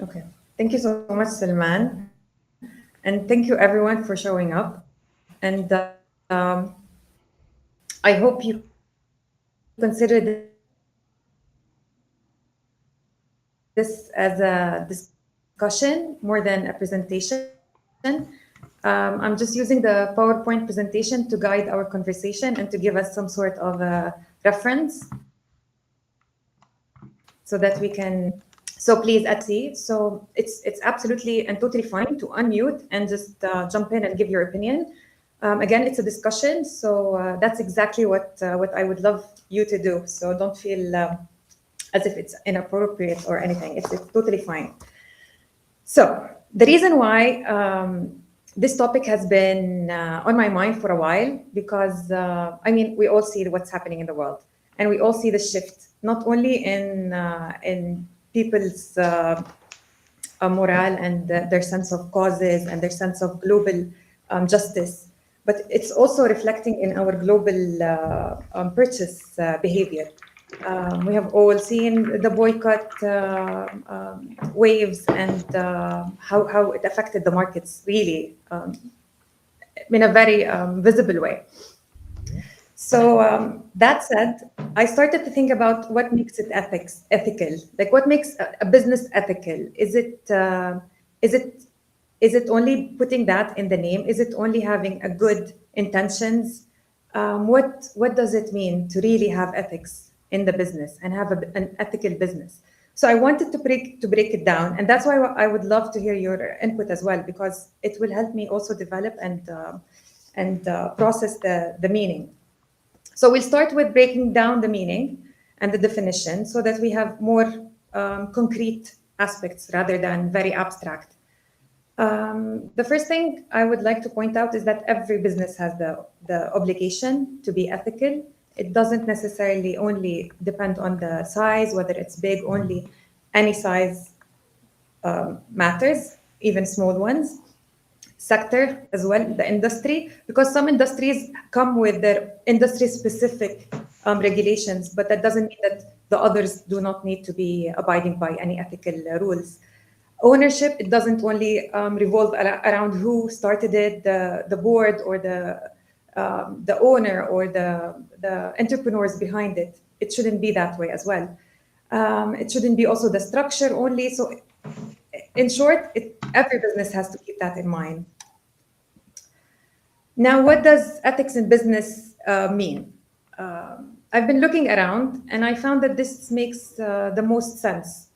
Okay. Thank you so much, Salman. And thank you everyone for showing up. And I hope you consider this as a discussion more than a presentation. I'm just using the PowerPoint presentation to guide our conversation and to give us some sort of reference so that we can. So please, Advocacy. So it's absolutely and totally fine to unmute and just jump in and give your opinion. Again, it's a discussion, so that's exactly what I would love you to do. So don't feel as if it's inappropriate or anything. It's totally fine. So the reason why this topic has been on my mind for a while, because I mean, we all see what's happening in the world, and we all see the shift, not only in people's morale and their sense of causes and their sense of global justice, but it's also reflecting in our global purchase behavior. We have all seen the boycott waves and how it affected the markets really in a very visible way. So that said, I started to think about what makes it ethical. Like what makes a business ethical? Is it is it only putting that in the name? Is it only having a good intentions? What does it mean to really have ethics in the business and have an ethical business? So I wanted to break it down, and that's why I would love to hear your input as well, because it will help me also develop and process the meaning. So we'll start with breaking down the meaning and the definition so that we have more concrete aspects rather than very abstract. The first thing I would like to point out is that every business has the obligation to be ethical. It doesn't necessarily only depend on the size, whether it's big only, any size matters, even small ones. Sector as well, the industry, because some industries come with their industry specific regulations, but that doesn't mean that the others do not need to be abiding by any ethical rules. Ownership, it doesn't only revolve around who started it, the board or the owner or the entrepreneurs behind it. It shouldn't be that way as well. It shouldn't be also the structure only. So in short, every business has to keep that in mind. Now, what does ethics in business mean? I've been looking around and I found that this makes the most sense.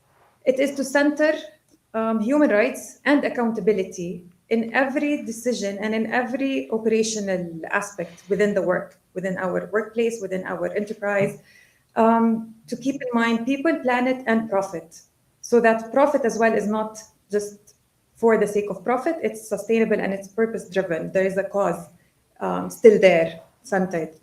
It is to center human rights and accountability in every decision and in every operational aspect within the work, within our workplace, within our enterprise, to keep in mind people, planet, and profit. So that profit as well is not just for the sake of profit, it's sustainable and it's purpose driven. There is a cause still there, centered.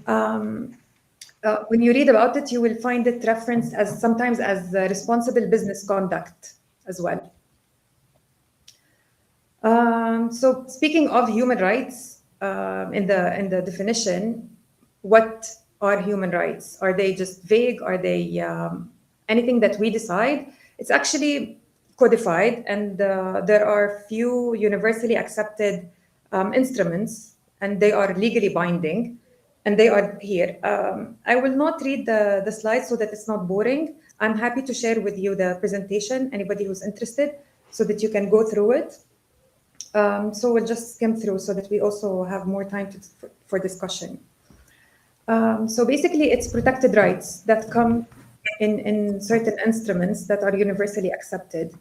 When you read about it, you will find it referenced as sometimes as responsible business conduct as well. So speaking of human rights, in the definition, what are human rights? Are they just vague? Are they anything that we decide? It's actually codified, and there are few universally accepted instruments, and they are legally binding, and they are here. I will not read the slides so that it's not boring. I'm happy to share with you the presentation, anybody who's interested, so that you can go through it. So we'll just skim through so that we also have more time for discussion. So basically, it's protected rights that come in certain instruments that are universally accepted.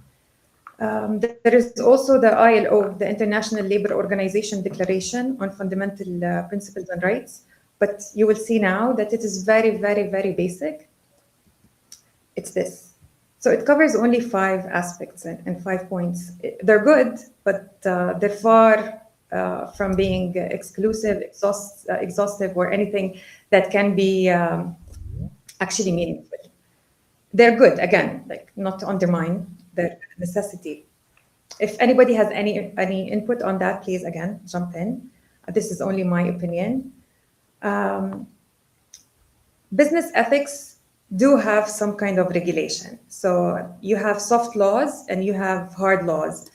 There is also the ILO, the International Labour Organization Declaration on Fundamental Principles and Rights, but you will see now that it is very, very, very basic. It's this. So it covers only 5 aspects and 5 points. They're good, but they're far from being exclusive, exhaustive, or anything that can be actually meaningful. They're good, again, like not to undermine their necessity. If anybody has any input on that, please again jump in. This is only my opinion. Business ethics do have some kind of regulation. So you have soft laws and you have hard laws,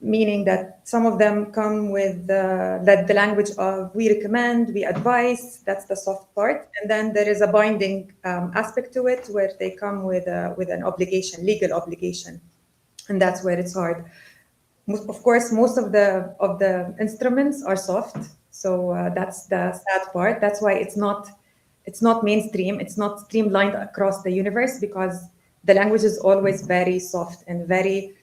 meaning that some of them come with the language of we recommend, we advise, that's the soft part. And then there is a binding aspect to it where they come with an obligation, legal obligation. And that's where it's hard. Of course, most of the instruments are soft. So that's the sad part. That's why it's not mainstream. It's not streamlined across the universe because the language is always very soft and very.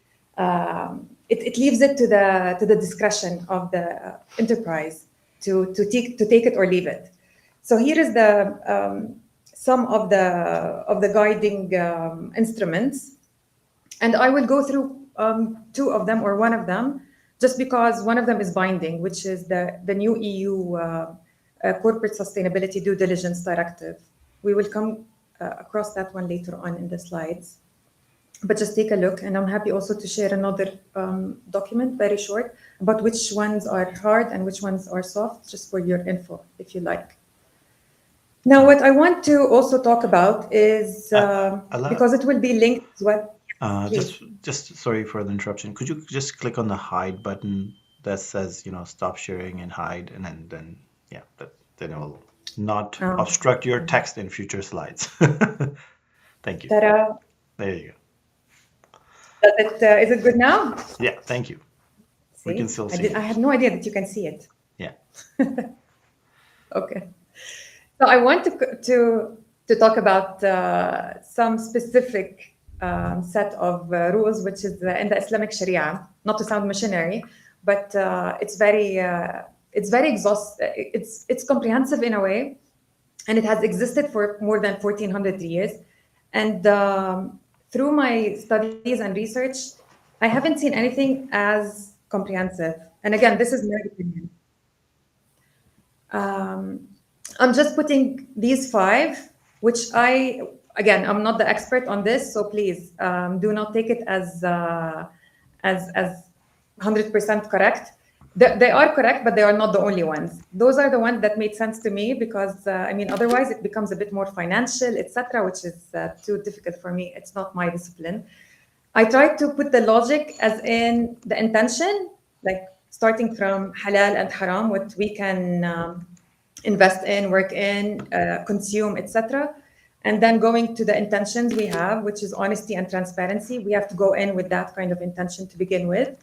It leaves it to the discretion of the enterprise to take it or leave it. So here is the some of the guiding instruments, and I will go through two of them or one of them, just because one of them is binding, which is the new EU Corporate Sustainability Due Diligence Directive. We will come across that one later on in the slides. But just take a look, and I'm happy also to share another document, very short, about which ones are hard and which ones are soft, just for your info, if you like. Now, what I want to also talk about is, because it will be linked to what, please. Just sorry for the interruption. Could you just click on the hide button that says, stop sharing and hide, and then yeah, then it will not obstruct your text in future slides. Thank you. Ta-da. There you go. Is it good now? Yeah, thank you. We can See, still see I it. had no idea that you can see it. Yeah. Okay. So I want to talk about some specific set of rules, which is in the Islamic Sharia. Not to sound missionary, but it's very exhaustive. It's comprehensive in a way, and it has existed for more than 1400 years. And through my studies and research, I haven't seen anything as comprehensive. And again, this is my opinion. I'm just putting these five, which I'm not the expert on this, so please do not take it as 100% correct. They are correct, but they are not the only ones. Those are the ones that made sense to me because otherwise it becomes a bit more financial, etc., which is too difficult for me. It's not my discipline. I tried to put the logic as in the intention, like starting from halal and haram, what we can invest in, work in, consume, etc. And then going to the intentions we have, which is honesty and transparency. We have to go in with that kind of intention to begin with.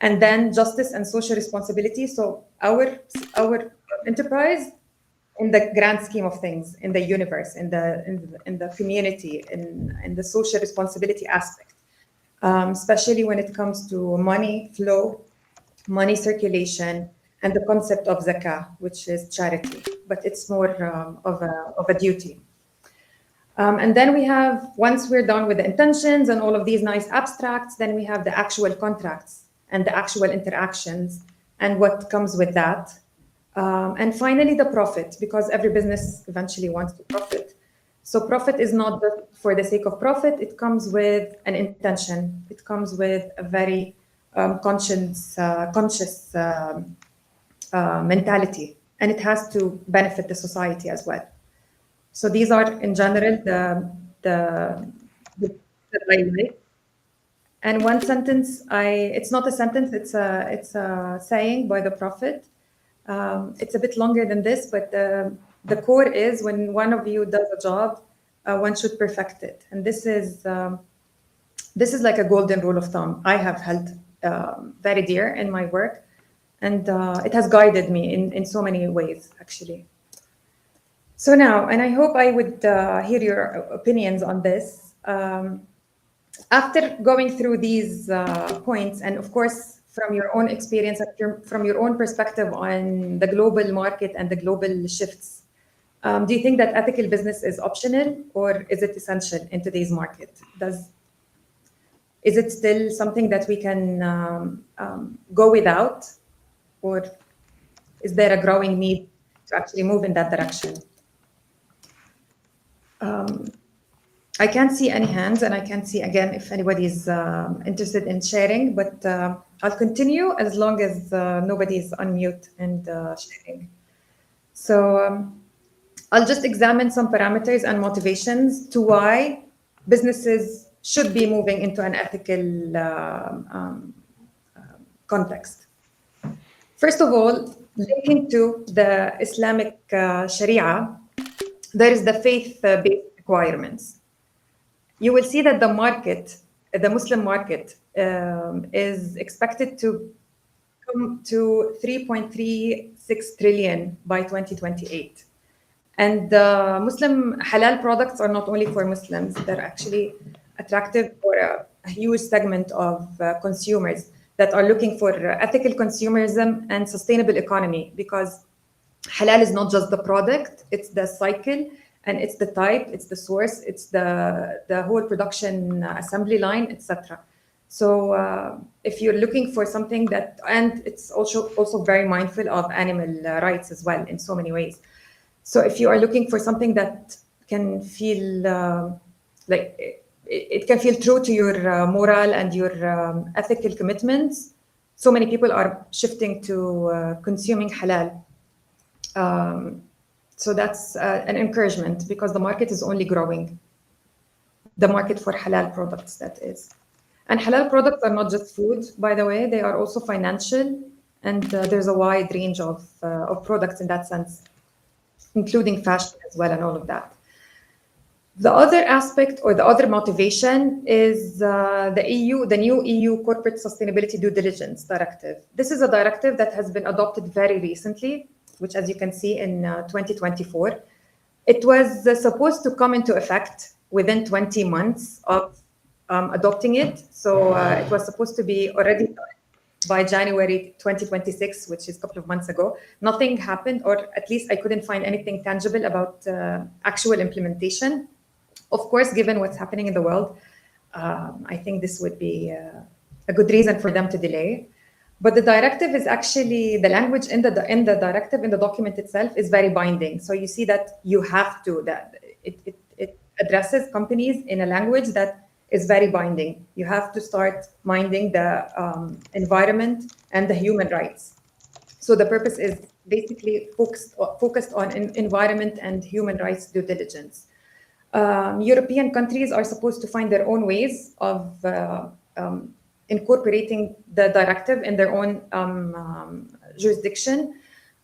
And then justice and social responsibility. So our enterprise, in the grand scheme of things, in the universe, in the community, in the social responsibility aspect, especially when it comes to money flow, money circulation, and the concept of zakah, which is charity, but it's more of a duty. And then we have, once we're done with the intentions and all of these nice abstracts, then we have the actual contracts and the actual interactions and what comes with that. And finally, the profit, because every business eventually wants to profit. So profit is not just for the sake of profit. It comes with an intention. It comes with a very conscious mentality, and it has to benefit the society as well. So these are, in general, the highlight. And one sentence, it's not a sentence, it's a saying by the Prophet. It's a bit longer than this, but the core is when one of you does a job, one should perfect it. And this is like a golden rule of thumb I have held very dear in my work. And it has guided me in so many ways, actually. So now, and I hope I would hear your opinions on this. After going through these points, and of course, from your own experience, from your own perspective on the global market and the global shifts, do you think that ethical business is optional or is it essential in today's market? Is it still something that we can go without, or is there a growing need to actually move in that direction? I can't see any hands, and I can't see again if anybody is interested in sharing, but I'll continue as long as nobody is on mute and sharing. So I'll just examine some parameters and motivations to why businesses should be moving into an ethical context. First of all, linking to the Islamic Sharia, there is the faith-based requirements. You will see that the market, the Muslim market, is expected to come to 3.36 trillion by 2028. And Muslim halal products are not only for Muslims, they're actually attractive for a huge segment of consumers that are looking for ethical consumerism and sustainable economy, because halal is not just the product, it's the cycle, and it's the type, it's the source, it's the whole production assembly line, etc. So if you're looking for something that, and it's also very mindful of animal rights as well in so many ways. So if you are looking for something that can feel like it can feel true to your moral and your ethical commitments, so many people are shifting to consuming halal. So that's an encouragement, because the market is only growing. The market for halal products, that is. And halal products are not just food, by the way, they are also financial. And there's a wide range of products in that sense, including fashion as well and all of that. The other aspect or the other motivation is the new EU Corporate Sustainability Due Diligence Directive. This is a directive that has been adopted very recently, which, as you can see, in 2024. It was supposed to come into effect within 20 months of adopting it. So it was supposed to be already done by January 2026, which is a couple of months ago. Nothing happened, or at least I couldn't find anything tangible about actual implementation. Of course, given what's happening in the world, I think this would be a good reason for them to delay. But the directive is actually, the language in the directive, in the document itself, is very binding. So you see that you have to, that it addresses companies in a language that is very binding. You have to start minding the environment and the human rights. So the purpose is basically focused on environment and human rights due diligence. European countries are supposed to find their own ways of incorporating the directive in their own jurisdiction.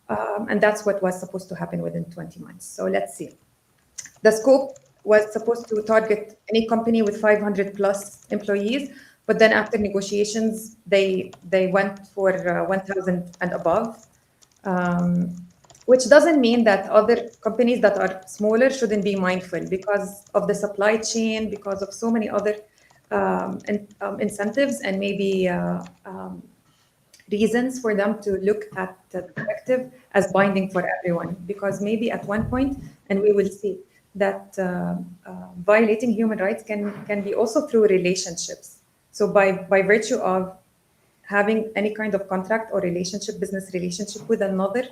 And that's what was supposed to happen within 20 months. So let's see. The scope was supposed to target any company with 500 plus employees, but then after negotiations, they went for 1,000 and above, which doesn't mean that other companies that are smaller shouldn't be mindful, because of the supply chain, because of so many other incentives and maybe reasons for them to look at the directive as binding for everyone. Because maybe at one point, and we will see, that violating human rights can be also through relationships. So by virtue of having any kind of contract or relationship, business relationship with another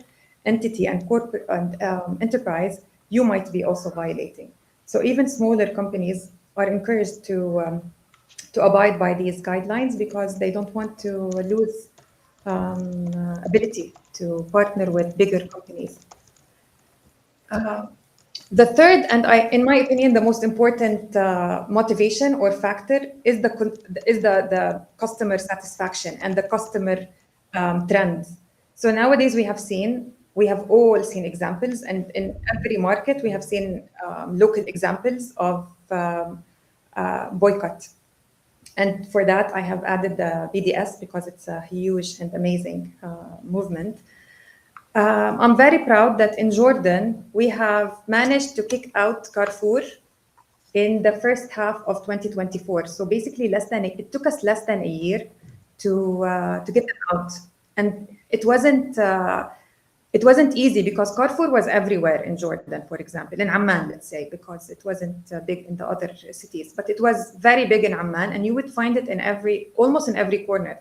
entity and corporate and enterprise, you might be also violating. So even smaller companies are encouraged to abide by these guidelines, because they don't want to lose ability to partner with bigger companies. The third, and in my opinion, the most important motivation or factor is the customer satisfaction and the customer trends. So nowadays we have all seen examples, and in every market we have seen local examples of boycott. And for that, I have added the BDS, because it's a huge and amazing movement. I'm very proud that in Jordan, we have managed to kick out Carrefour in the first half of 2024. So basically, it took us less than a year to get them out. And it wasn't easy, because Carrefour was everywhere in Jordan, for example, in Amman, let's say, because it wasn't big in the other cities, but it was very big in Amman, and you would find it almost in every corner.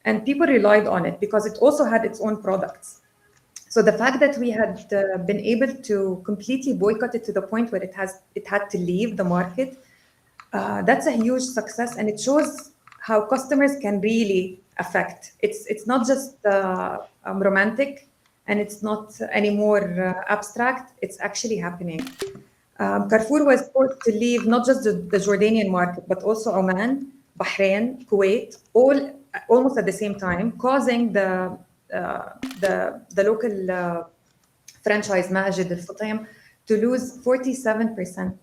And people relied on it because it also had its own products. So the fact that we had been able to completely boycott it to the point where it had to leave the market, that's a huge success, and it shows how customers can really affect. It's not just romantic and it's not anymore abstract. It's actually happening. Carrefour was forced to leave not just the Jordanian market, but also Oman, Bahrain, Kuwait, all almost at the same time, causing the local franchise Majid Al Futtaim to lose 47%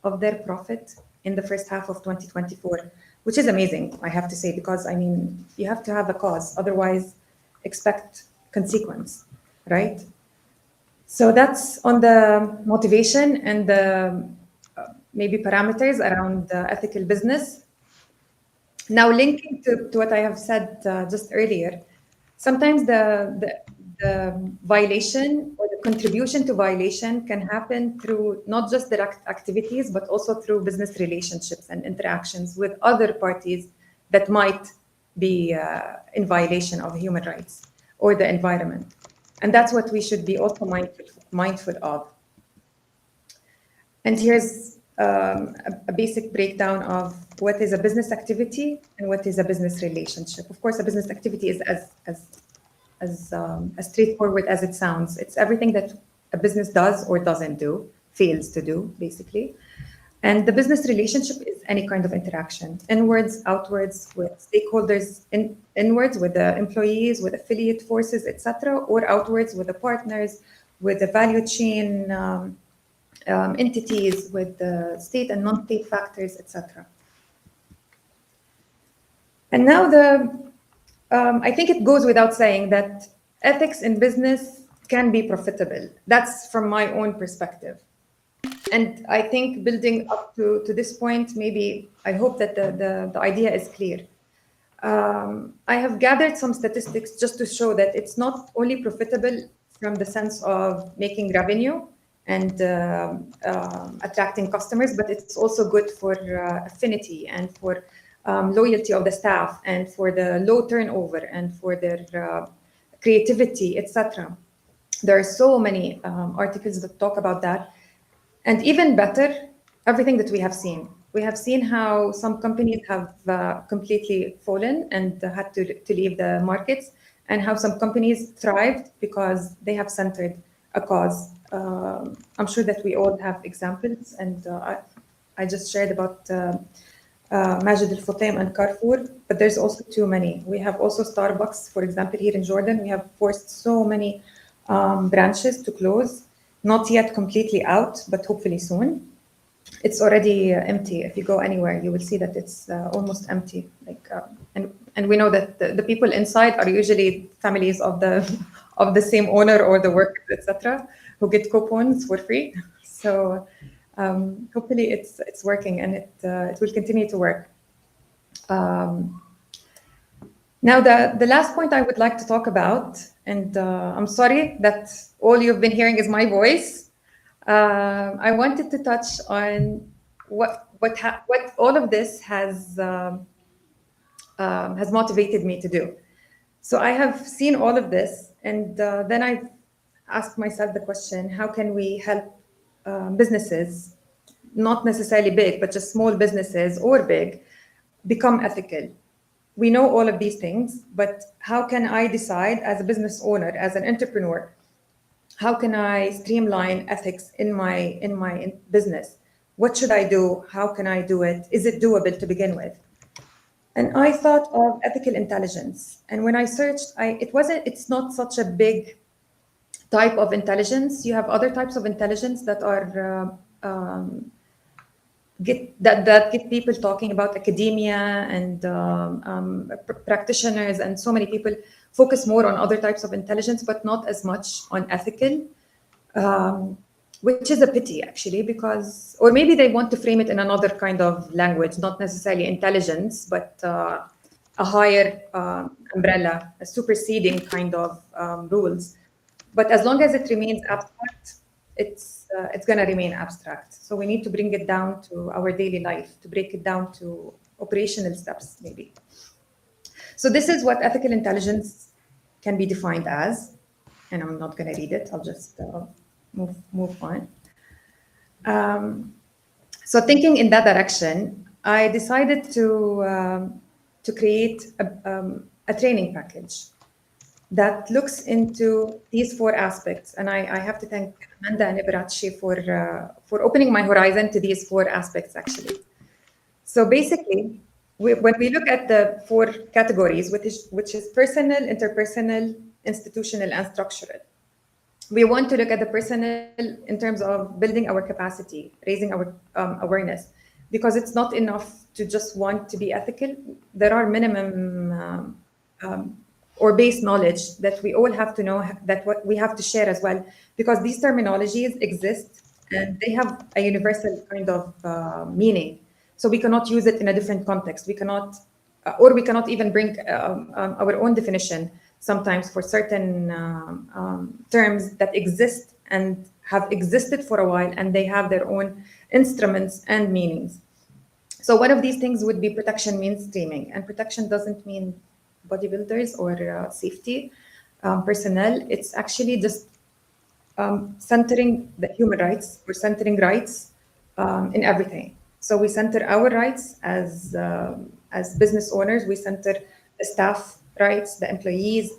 of their profit in the first half of 2024, which is amazing, I have to say, because I mean, you have to have a cause, otherwise, expect consequence, right? So that's on the motivation and the maybe parameters around ethical business. Now, linking to what I have said just earlier, sometimes the violation or the contribution to violation can happen through not just direct activities, but also through business relationships and interactions with other parties that might be in violation of human rights or the environment. And that's what we should be also mindful of. And here's a basic breakdown of what is a business activity and what is a business relationship. Of course, a business activity is as straightforward as it sounds. It's everything that a business does or doesn't do, fails to do, basically. And the business relationship is any kind of interaction, inwards, outwards, with stakeholders, inwards with the employees, with affiliate forces, etc., or outwards with the partners, with the value chain entities, with the state and non-state factors, etc. And now I think it goes without saying that ethics in business can be profitable. That's from my own perspective. And I think building up to this point, maybe I hope that the idea is clear. I have gathered some statistics just to show that it's not only profitable from the sense of making revenue and attracting customers, but it's also good for affinity and for loyalty of the staff and for the low turnover and for their creativity, etc. There are so many articles that talk about that. And even better, everything that we have seen. We have seen how some companies have completely fallen and had to leave the markets, and how some companies thrived because they have centered a cause. I'm sure that we all have examples, and I just shared about Majid Al Futtaim and Carrefour, but there's also too many. We have also Starbucks, for example, here in Jordan. We have forced so many branches to close. Not yet completely out, but hopefully soon. It's already empty. If you go anywhere, you will see that it's almost empty. And we know that the people inside are usually families of the same owner or the workers, etc., who get coupons for free. So hopefully it's working, and it will continue to work. Now, the last point I would like to talk about, and I'm sorry that all you've been hearing is my voice. I wanted to touch on what all of this has motivated me to do. So I have seen all of this, and then I've asked myself the question: how can we help businesses, not necessarily big, but just small businesses or big, become ethical? We know all of these things, but how can I decide as a business owner, as an entrepreneur, how can I streamline ethics in my business? What should I do? How can I do it? Is it doable to begin with? And I thought of ethical intelligence. And when I searched, it's not such a big type of intelligence. You have other types of intelligence that are get people talking about academia and practitioners, and so many people focus more on other types of intelligence, but not as much on ethical, which is a pity, actually, because, or maybe they want to frame it in another kind of language, not necessarily intelligence, but a higher umbrella, a superseding kind of rules. But as long as it remains abstract, it's going to remain abstract. So we need to bring it down to our daily life, to break it down to operational steps, maybe. So this is what ethical intelligence can be defined as, and I'm not going to read it. I'll just move on. So thinking in that direction, I decided to create a training package. that looks into these four aspects. And I have to thank Amanda and Ibrachi for opening my horizon to these four aspects, actually. So basically, when we look at the four categories, which is personal, interpersonal, institutional, and structural, we want to look at the personal in terms of building our capacity, raising our awareness, because it's not enough to just want to be ethical. There are minimum or base knowledge that we all have to know, that what we have to share as well, because these terminologies exist and they have a universal kind of meaning. So we cannot use it in a different context. We cannot, or we cannot even bring our own definition sometimes for certain terms that exist and have existed for a while, and they have their own instruments and meanings. So one of these things would be protection mainstreaming, and protection doesn't mean bodybuilders or safety personnel. It's actually just centering the human rights. We're centering rights in everything. So we center our rights as business owners. We center the staff rights, the employees,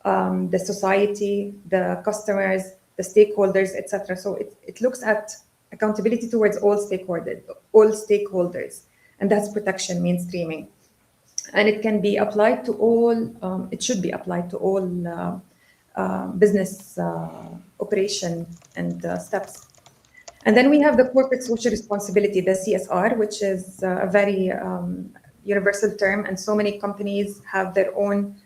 the society, the customers, the stakeholders, etc. So it looks at accountability towards all stakeholders, and that's protection mainstreaming. And it can be applied to all. It should be applied to all business operation and steps. And then we have the corporate social responsibility, the CSR, which is a very universal term, and so many companies have their own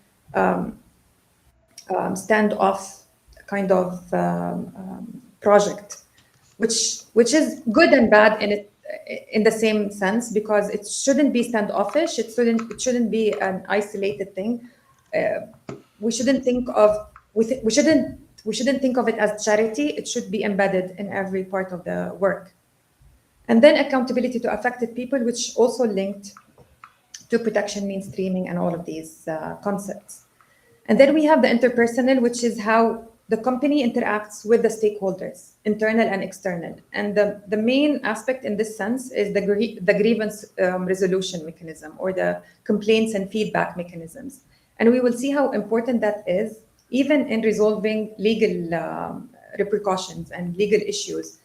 standoff kind of project, which is good and bad in the same sense, because it shouldn't be standoffish. It shouldn't be an isolated thing. We shouldn't think of we shouldn't think of it as charity. It should be embedded in every part of the work. And then accountability to affected people, which also linked to protection mainstreaming and all of these concepts. And then we have the interpersonal, which is how the company interacts with the stakeholders, internal and external. And the main aspect in this sense is the grievance resolution mechanism, or the complaints and feedback mechanisms. And we will see how important that is, even in resolving legal repercussions and legal issues.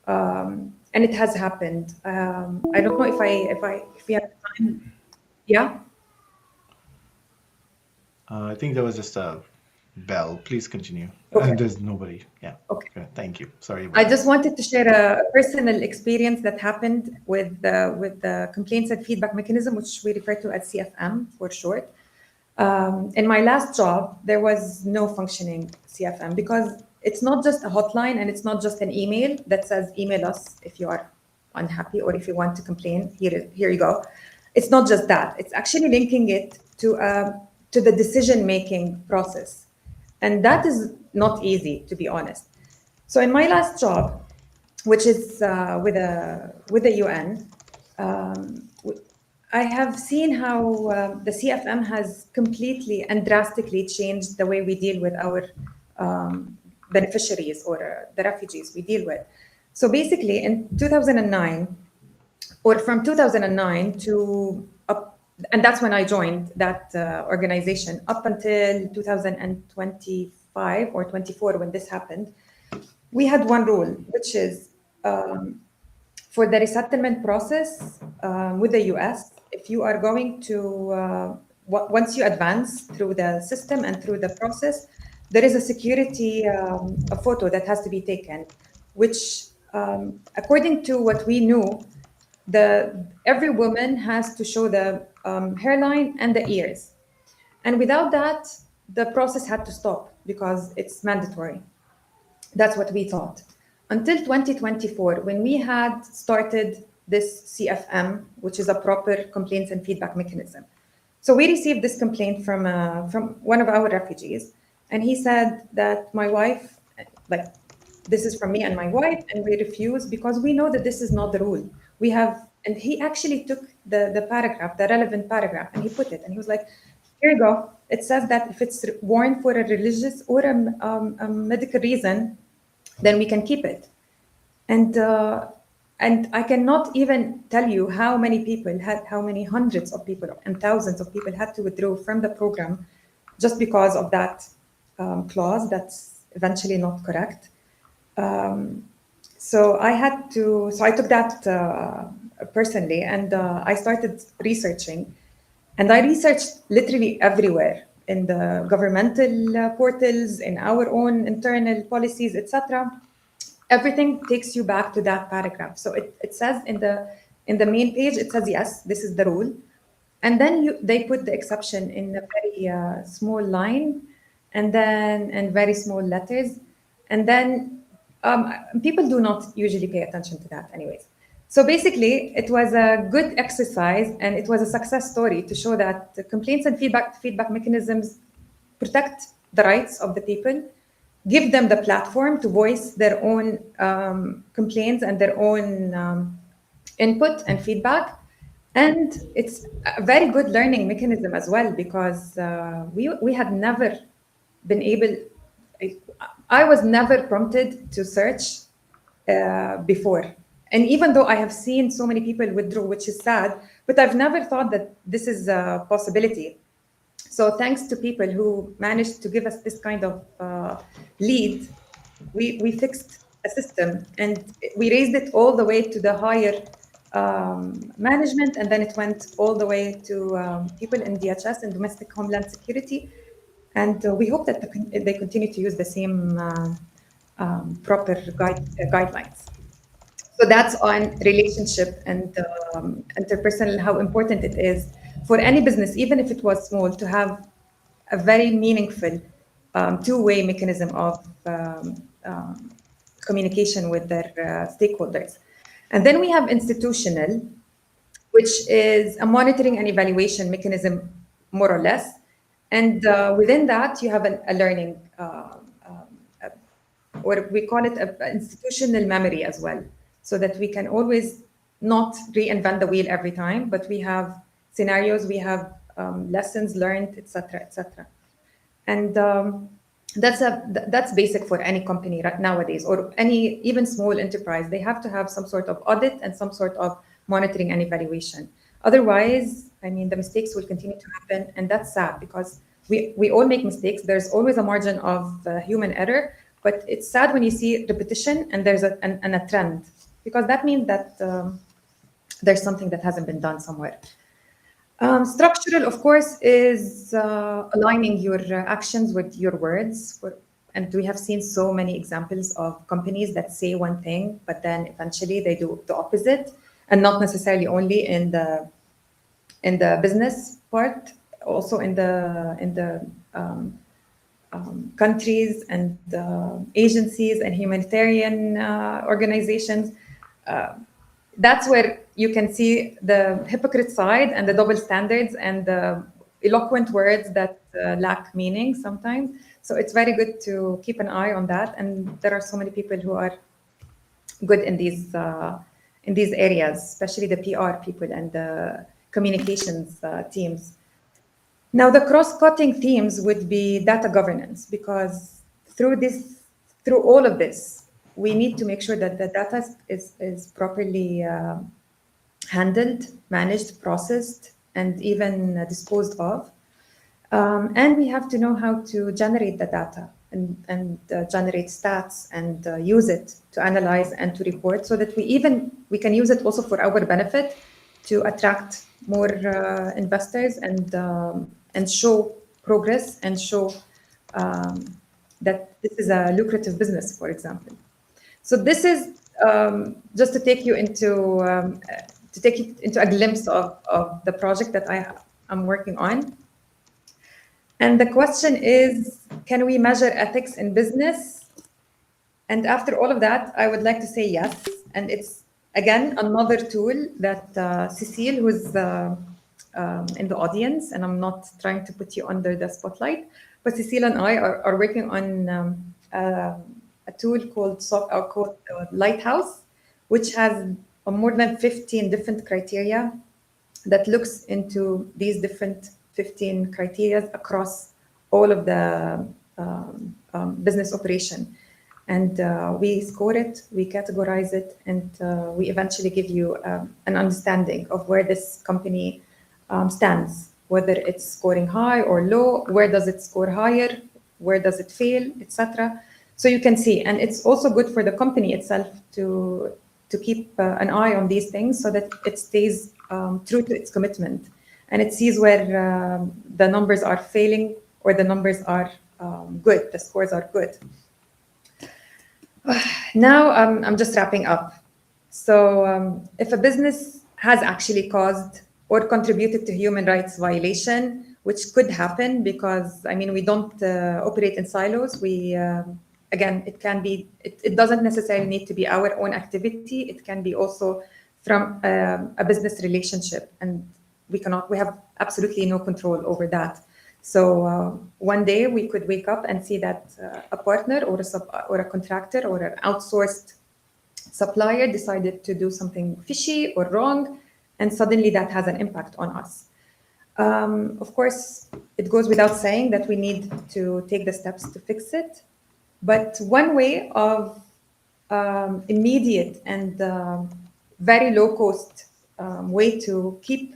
And it has happened. I don't know if we have time. Yeah. I think there was just a bell. Please continue. Okay. There's nobody. Yeah. Okay. Thank you. Sorry about I that. just wanted to share a personal experience that happened with the complaints and feedback mechanism, which we refer to as CFM for short. In my last job, there was no functioning CFM, because it's not just a hotline and it's not just an email that says email us if you are unhappy or if you want to complain. Here you go. It's not just that. It's actually linking it to the decision-making process. And that is not easy, to be honest. So in my last job, which is with the UN, I have seen how the CFM has completely and drastically changed the way we deal with our beneficiaries or the refugees we deal with. So basically in 2009, or from 2009 to up, and that's when I joined that organization, up until 2025 or 24 when this happened, we had one rule, which is for the resettlement process with the US, if you are going to, once you advance through the system and through the process, there is a security a photo that has to be taken, which according to what we knew, every woman has to show the hairline and the ears. And without that, the process had to stop because it's mandatory. That's what we thought. Until 2024, when we had started this CFM, which is a proper complaints and feedback mechanism. So we received this complaint from one of our refugees, and he said that my wife, like, this is from me and my wife, and we refuse because we know that this is not the rule. We have, and he actually took the paragraph, the relevant paragraph, and he put it, and he was like, here you go. It says that if it's worn for a religious or a medical reason, then we can keep it. And I cannot even tell you how many hundreds of people and thousands of people had to withdraw from the program just because of that clause that's eventually not correct. So I took that personally, and I started researching. And I researched literally everywhere in the governmental portals, in our own internal policies, etc. Everything takes you back to that paragraph. So it says in the main page, it says, yes, this is the rule. And then they put the exception in a very small line, and then in very small letters. And then people do not usually pay attention to that anyways. So basically, it was a good exercise, and it was a success story to show that the complaints and feedback mechanisms protect the rights of the people, give them the platform to voice their own complaints and their own input and feedback. And it's a very good learning mechanism as well, because we had never been able, I was never prompted to search before. And even though I have seen so many people withdraw, which is sad, but I've never thought that this is a possibility. So thanks to people who managed to give us this kind of lead, we fixed a system, and we raised it all the way to the higher management, and then it went all the way to people in DHS and domestic homeland security. And we hope that they continue to use the same proper guidelines. So that's on relationship and interpersonal, how important it is for any business, even if it was small, to have a very meaningful two-way mechanism of communication with their stakeholders. And then we have institutional, which is a monitoring and evaluation mechanism, more or less. And within that, you have a learning, or we call it an institutional memory as well, so that we can always not reinvent the wheel every time, but we have scenarios, we have lessons learned, etc., etc. And that's basic for any company right nowadays, or any even small enterprise. They have to have some sort of audit and some sort of monitoring and evaluation. Otherwise, I mean, the mistakes will continue to happen, and that's sad, because we all make mistakes. There's always a margin of human error, but it's sad when you see repetition and there's a trend, because that means that there's something that hasn't been done somewhere. Structural, of course, is aligning your actions with your words. And we have seen so many examples of companies that say one thing, but then eventually they do the opposite, and not necessarily only in the business part, also in the countries and agencies and humanitarian organizations. That's where you can see the hypocrite side and the double standards and the eloquent words that lack meaning sometimes. So it's very good to keep an eye on that. And there are so many people who are good in these areas, especially the PR people and the communications teams. Now, the cross-cutting themes would be data governance, because through all of this, we need to make sure that the data is properly handled, managed, processed, and even disposed of. And we have to know how to generate the data and generate stats and use it to analyze and to report, so that we can use it also for our benefit, to attract more investors and show progress, and show that this is a lucrative business, for example. So this is just to take you into a glimpse of the project that I'm working on. And the question is, can we measure ethics in business? And after all of that, I would like to say yes. And it's, again, another tool that Cecile, who's in the audience, and I'm not trying to put you under the spotlight, but Cecile and I are working on a tool called Lighthouse, which has more than 15 different criteria that looks into these different 15 criteria across all of the business operation. And we score it, we categorize it, and we eventually give you an understanding of where this company stands, whether it's scoring high or low, where does it score higher, where does it fail, etc. So you can see, and it's also good for the company itself to keep an eye on these things so that it stays true to its commitment, and it sees where the numbers are failing or the numbers are good, the scores are good. Now I'm just wrapping up. So if a business has actually caused or contributed to human rights violation, which could happen because I mean we don't operate in silos. We again, it can be. It doesn't necessarily need to be our own activity. It can be also from a business relationship, and we have absolutely no control over that. So one day we could wake up and see that a partner or a contractor or an outsourced supplier decided to do something fishy or wrong, and suddenly that has an impact on us. Of course, it goes without saying that we need to take the steps to fix it. But one way of immediate and very low cost way to keep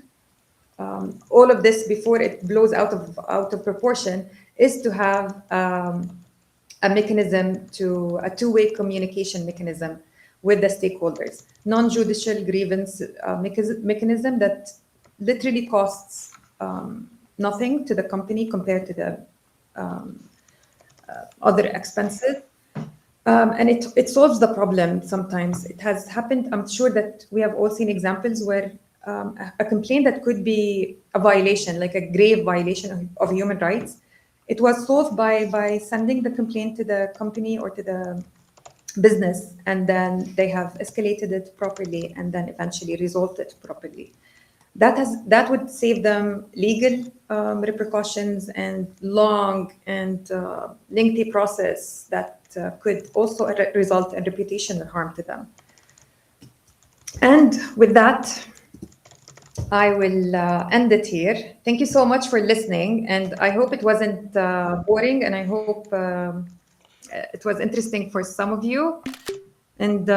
all of this before it blows out of proportion is to have a mechanism to a two-way communication mechanism with the stakeholders, non-judicial grievance mechanism that literally costs nothing to the company compared to the other expenses. And it solves the problem sometimes. It has happened. I'm sure that we have all seen examples where a complaint that could be a violation, like a grave violation of human rights, it was solved by sending the complaint to the company or to the business, and then they have escalated it properly and then eventually resolved it properly. That would save them legal repercussions and long and lengthy process that could also result in reputational harm to them. And with that, I will end it here. Thank you so much for listening, and I hope it wasn't boring, and I hope it was interesting for some of you. And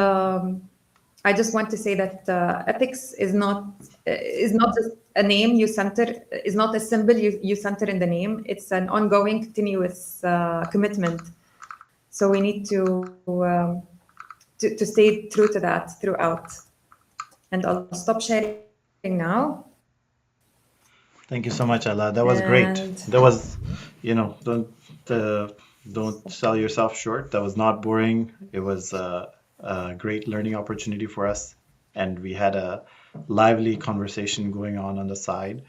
I just want to say that ethics is not just a name you center, is not a symbol you center in the name. It's an ongoing, continuous commitment. So we need to stay true to that throughout. And I'll stop sharing now. Thank you so much, Ella. That was And great. That was, don't sell yourself short. That was not boring. It was a great learning opportunity for us, and we had a lively conversation going on the side.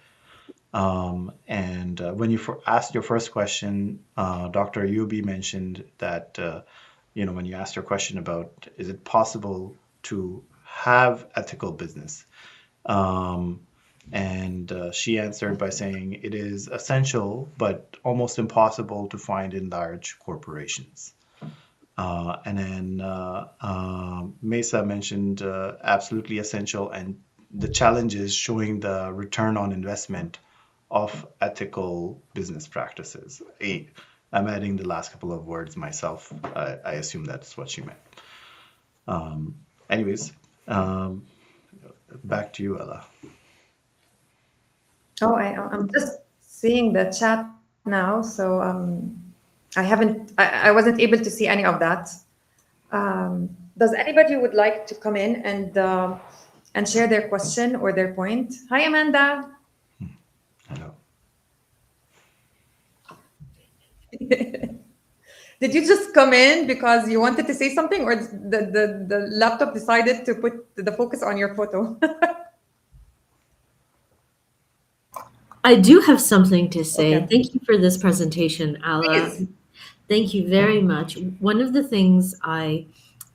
And when you asked your first question, Dr. Ayubi mentioned that when you asked your question about is it possible to have ethical business, and she answered by saying it is essential but almost impossible to find in large corporations. And then Mesa mentioned absolutely essential, and the challenge is showing the return on investment of ethical business practices. I'm adding the last couple of words myself. I assume that's what she meant. Anyways, back to you, Ella. oh, I'm just seeing the chat now, so I wasn't able to see any of that. Does anybody would like to come in and share their question or their point? Hi, Amanda. Hello. Did you just come in because you wanted to say something, or the laptop decided to put the focus on your photo? I do have something to say. Okay. Thank you for this presentation, Ala. Please. Thank you very much. One of the things I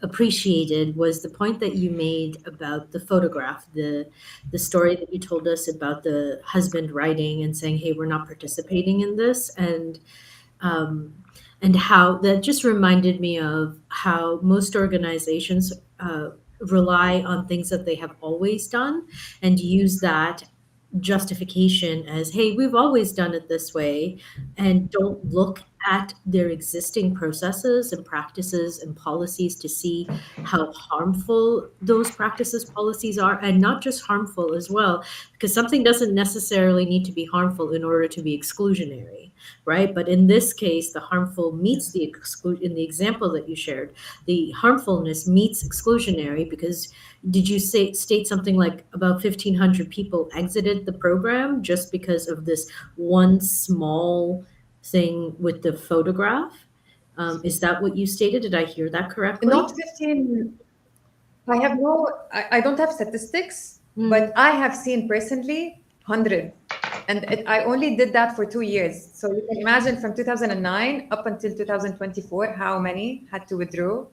appreciated was the point that you made about the photograph, the story that you told us about the husband writing and saying, "Hey, we're not participating in this," and how that just reminded me of how most organizations rely on things that they have always done and use that justification as, hey, we've always done it this way, and don't look at their existing processes and practices and policies to see how harmful those practices policies are, and not just harmful as well, because something doesn't necessarily need to be harmful in order to be exclusionary, right? But in this case, the harmful meets the in the example that you shared, the harmfulness meets exclusionary, because did you state something like about 1,500 people exited the program just because of this one small thing with the photograph? Is that what you stated? Did I hear that Not correctly? 15. I don't have statistics, but Mm, I have seen personally 100. And I only did that for 2 years. So you can imagine from 2009 up until 2024, how many had to withdraw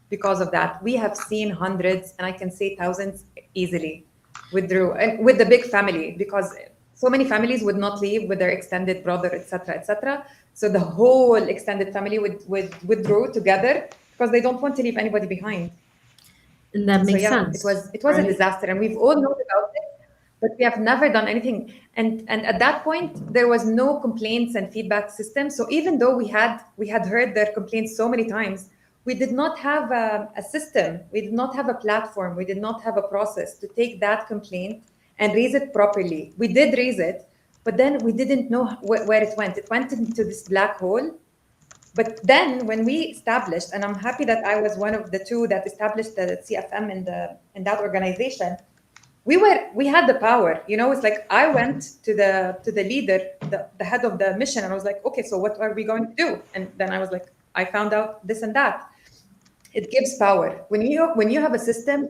because of that. We have seen hundreds, and I can say thousands easily withdrew, and with the big family, because so many families would not leave with their extended brother, etc., etc. So the whole extended family would withdraw together because they don't want to leave anybody behind. and that So makes yeah, sense, it was a right? disaster, and we've all known about it, but we have never done anything. And at that point, there was no complaints and feedback system. So even though we had heard their complaints so many times, we did not have a system. We did not have a platform. We did not have a process to take that complaint and raise it properly. We did raise it, but then we didn't know where it went. It went into this black hole. But then when we established, and I'm happy that I was one of the two that established the CFM in that organization, we had the power. It's like I went to the leader, the head of the mission, and I was like, okay, so what are we going to do? And then I was like, I found out this and that. It gives power. When you have a system,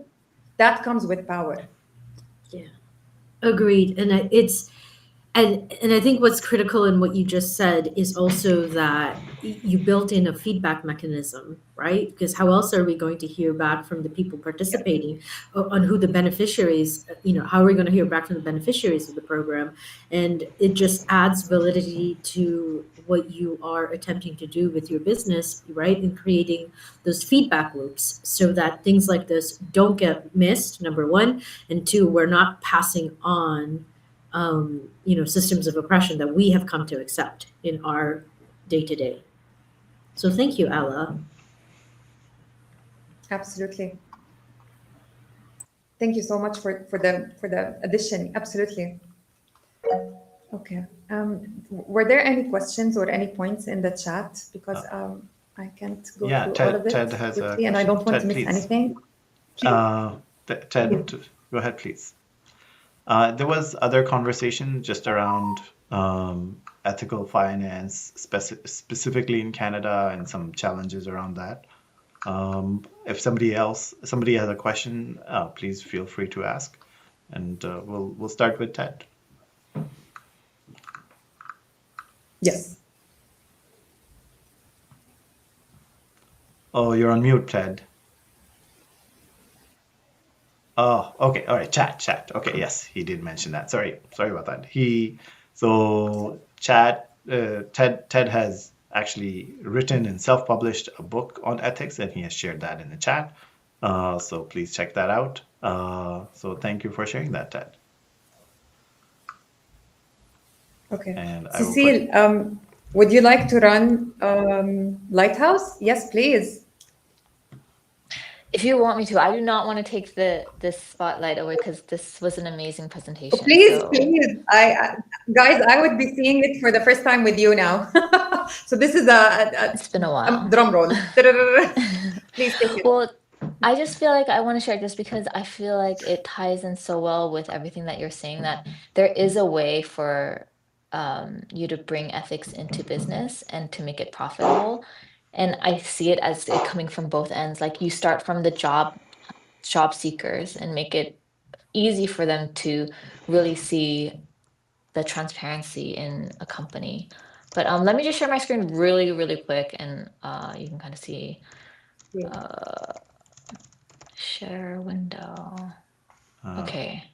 that comes with power. Yeah, agreed. And I think what's critical in what you just said is also that you built in a feedback mechanism, right? Because how else are we going to hear back from the people Yeah. participating on who the beneficiaries, how are we going to hear back from the beneficiaries of the program? And it just adds validity to what you are attempting to do with your business, right? In creating those feedback loops so that things like this don't get missed, number one. And two, we're not passing on systems of oppression that we have come to accept in our day to day. So thank you, Ella. Absolutely. Thank you so much for the addition. Absolutely. Okay. Were there any questions or any points in the chat? Because I can't go Yeah, through all of Ted it has a quickly, and I question. don't want to Ted, miss please. anything. Please, Ted, please. go ahead, please. There was other conversation just around ethical finance, specifically in Canada, and some challenges around that. If somebody has a question, please feel free to ask, and we'll start with Ted. Yes. Oh, you're on mute, Ted. Oh, okay. All right. Chat. Okay. Yes, he did mention that. Sorry about that. Ted has actually written and self-published a book on ethics, and he has shared that in the chat. So please check that out. So thank you for sharing that, Ted. Okay. And I will Cecile, would you like to run Lighthouse? Yes, please. If you want me to, I do not want to take this spotlight away because this was an amazing presentation. Please, So please. Guys, I would be seeing it for the first time with you now. So this is it's been a while. drum roll. Please take it. Well, I just feel like I want to share this because I feel like it ties in so well with everything that you're saying, that there is a way for you to bring ethics into business and to make it profitable. And I see it as it coming from both ends. Like you start from the job seekers and make it easy for them to really see the transparency in a company. But let me just share my screen really, really quick, and you can kind of see. Share window. Okay.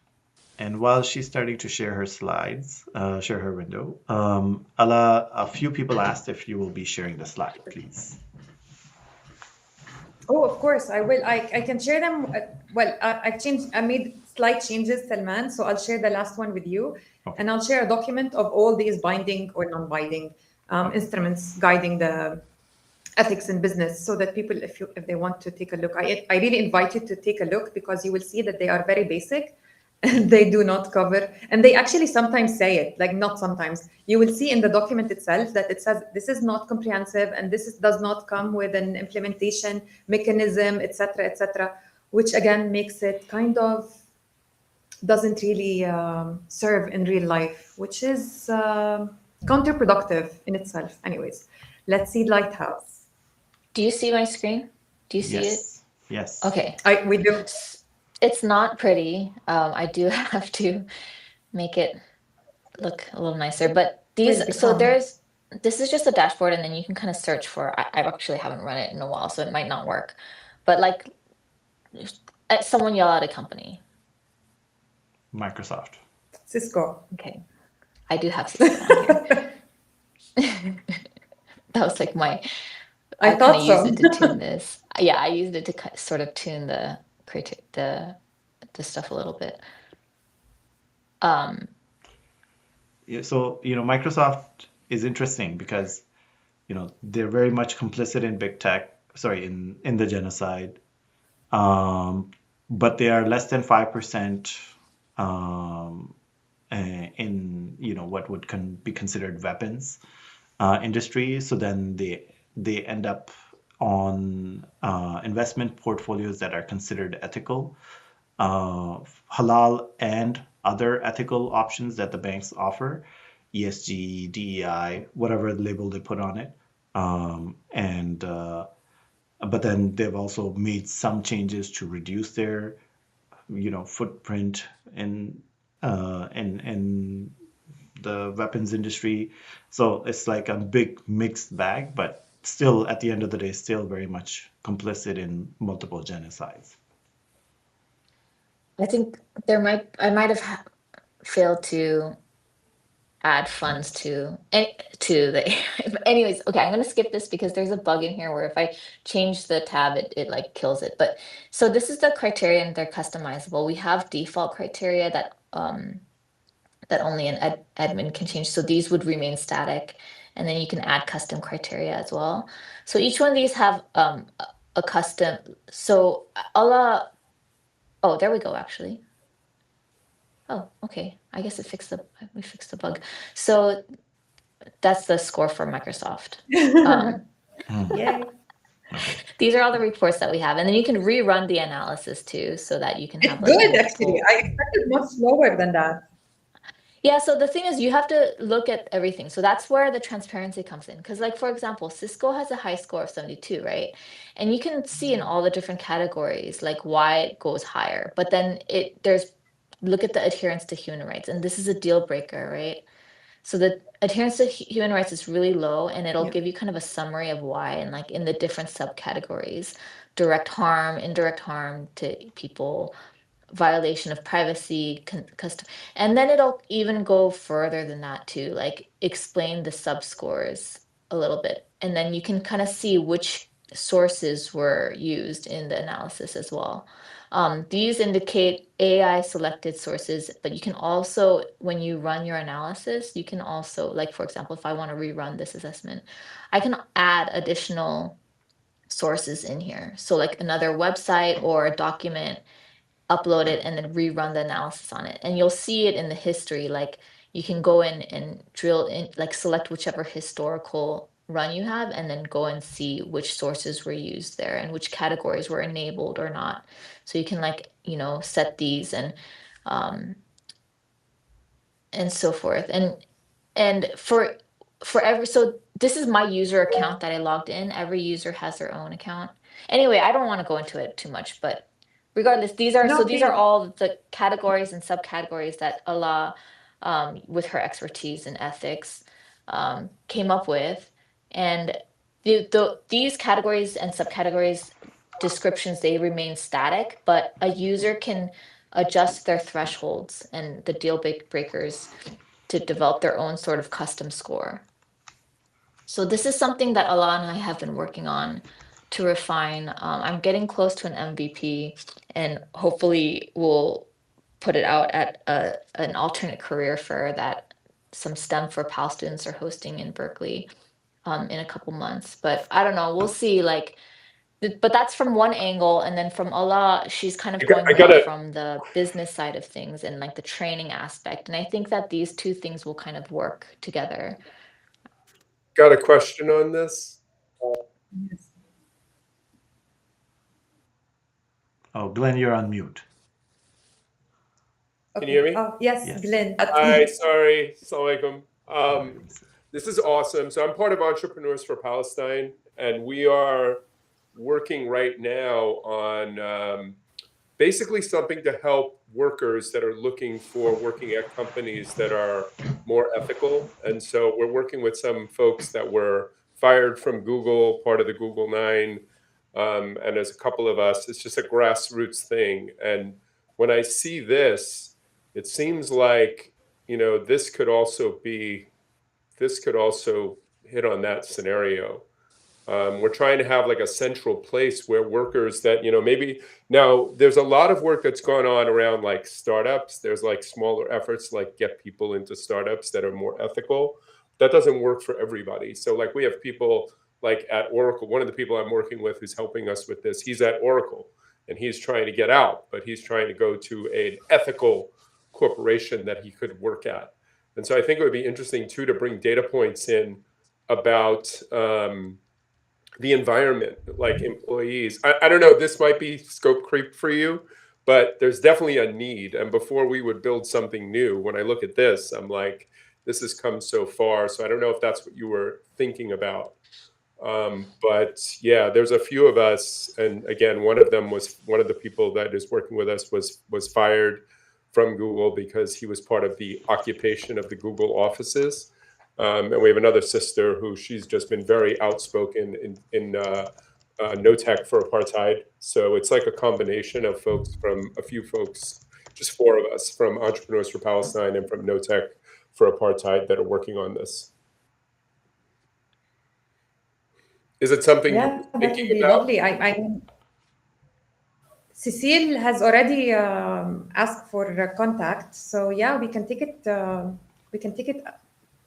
And while she's starting to share her slides, share her window, Ala, a few people asked if you will be sharing the slide, please. Oh, of course, I will. I can share them. Well, I made slight changes, Salman, so I'll share the last one with you. Okay. And I'll share a document of all these binding or non-binding. instruments guiding the ethics in business, so that people, if they want to take a look, I really invite you to take a look, because you will see that they are very basic and they do not cover, and they actually sometimes say it, like not sometimes, you will see in the document itself that it says this is not comprehensive, and does not come with an implementation mechanism, etc., etc., which again makes it kind of doesn't really serve in real life, which is counterproductive in itself. Anyways, let's see Lighthouse. Do you see my screen? Do you see it? Yes. Yes. Okay. We do. It's not pretty. I do have to make it look a little nicer, but Please become. this is just a dashboard, and then you can kind of search for, I actually haven't run it in a while, so it might not work, but like someone yell at a company. Microsoft. Cisco. Okay. I do have Cisco on here. That was like I I kind thought of used so. it to tune this. Yeah, I used it to sort of tune the stuff a little bit. Yeah, so, Microsoft is interesting because, they're very much complicit in big tech, sorry, in the genocide. But they are less than 5% um, in, what would be considered weapons industry. So then they end up on investment portfolios that are considered ethical, halal and other ethical options that the banks offer, ESG, DEI, whatever label they put on it. And but then they've also made some changes to reduce their, footprint in the weapons industry. So it's like a big mixed bag, but still, at the end of the day, still very much complicit in multiple genocides. I think I might have failed to add funds to the anyways, okay, I'm gonna skip this because there's a bug in here where if I change the tab, it like kills it. But so this is the criteria, and they're customizable. We have default criteria that only an admin can change. So these would remain static, and then you can add custom criteria as well. So each one of these have a custom. So Allah, oh, there we go, actually. Oh, okay. I guess we fixed the bug. So that's the score for Microsoft. Yay. Okay. These are all the reports that we have, and then you can rerun the analysis too, so that you can have It's like good, actually. multiple. I expected much lower than that. Yeah, so the thing is, you have to look at everything. So that's where the transparency comes in. Because, like, for example, Cisco has a high score of 72, right? And you can see in all the different categories, like, why it goes higher. But then look at the adherence to human rights. And this is a deal breaker, right? So the adherence to human rights is really low, and it'll Yeah. give you kind of a summary of why, and like in the different subcategories: direct harm, indirect harm to people, violation of privacy, custom, and then it'll even go further than that too, like explain the subscores a little bit, and then you can kind of see which sources were used in the analysis as well. These indicate AI selected sources, but you can also, when you run your analysis, you can also, like for example, if I want to rerun this assessment, I can add additional sources in here. So like another website or a document, upload it, and then rerun the analysis on it. And you'll see it in the history, like you can go in and drill in, like select whichever historical run you have, and then go and see which sources were used there and which categories were enabled or not. So you can like, set these um and so forth. And for every, so this is my user account that I logged in. Every user has their own account. Anyway, I don't want to go into it too much, but regardless, these are No, these are please. all the categories and subcategories that Allah, with her expertise in ethics, came up with. And these categories and subcategories descriptions, they remain static, but a user can adjust their thresholds and the deal breakers to develop their own sort of custom score. So this is something that Allah and I have been working on to refine. I'm getting close to an MVP, and hopefully we'll put it out at an alternate career fair that some STEM for PAL students are hosting in Berkeley in a couple months. But I don't know, we'll see. Like, but that's from one angle, and then from Allah, she's kind of going I more gotta from the business side of things and like the training aspect. And I think that these two things will kind of work together. got a question on this. Yes. Oh, Glenn, you're on mute. Can you Okay. hear me? Oh, yes, Yes. Glenn. Hi, sorry. Assalamu alaikum. Yes. This is awesome. So I'm part of Entrepreneurs for Palestine, and we are working right now on basically something to help workers that are looking for working at companies that are more ethical. And so we're working with some folks that were fired from Google, part of the Google 9. And there's a couple of us. It's just a grassroots thing. And when I see this, it seems like, this could also hit on that scenario. We're trying to have like a central place where workers that, maybe now there's a lot of work that's gone on around like startups. There's like smaller efforts like get people into startups that are more ethical. That doesn't work for everybody. So like we have people like at Oracle, one of the people I'm working with who's helping us with this, he's at Oracle and he's trying to get out, but he's trying to go to an ethical corporation that he could work at. And so I think it would be interesting too to bring data points in about the environment, like employees. I don't know, this might be scope creep for you, but there's definitely a need. And before we would build something new, when I look at this, I'm like, this has come so far. So I don't know if that's what you were thinking about. But yeah, there's a few of us, and again, one of the people that is working with us was fired from Google because he was part of the occupation of the Google offices. And we have another sister who she's just been very outspoken in no tech for apartheid. So it's like a combination of folks from a few folks, just four of us from Entrepreneurs for Palestine and from no tech for apartheid that are working on this. Is it something Yeah, you're that would thinking be about? lovely. Cecile has already asked for contact, so yeah, we can take it. We can take it